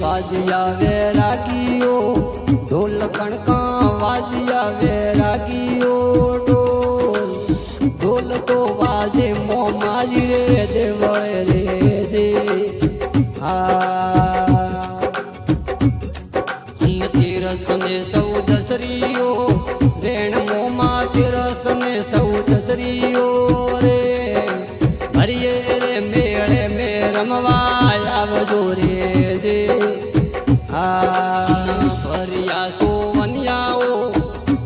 વાજિયા વેરાગીઓ ઢોલ કણકા વાજિયા વેરાગીઓ ઢોલ તો વાજે મોમાજી રે દેવળે રે દે તીરસ ને સૌ દસરીઓ રેણ મોમાં તીરસ ને સૌ દસરીઓ રે હરિયે રે મેળે મે રમવા આવજો રે જે ભર્યા સોવનિયાઓ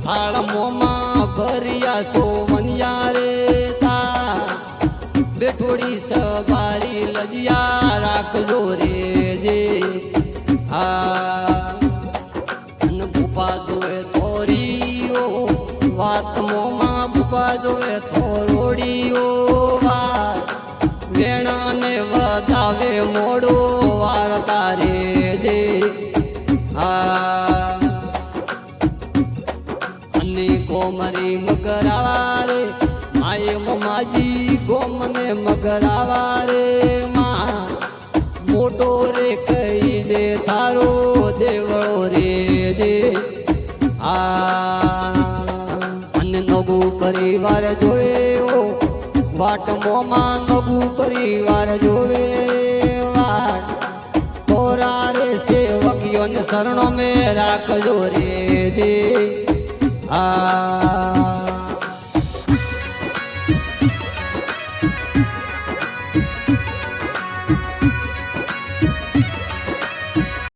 ફાળ મોમાં ભર્યા સોવનિયા રે તા બેઠોડી સવારી લજિયા રાખજો રે જે ભૂપા જોએ થોરીઓ વાત મોમાં ભૂપા જોએ થોરોડીઓ વેણાને વધાવે મોડો વાર તારે જે અને ગોમરી મગરાવા રે માએ મમાજી ગોમને મગરાવા રે માં મોટો રે કહી દે તારો દેવળો રે જે અને નગુ પરિવાર જોયો વાટ મોમાં નગુ પરિવાર જોવે વાટ તોરા રે સેવકીઓને શરણો મેં રાખજો રે જે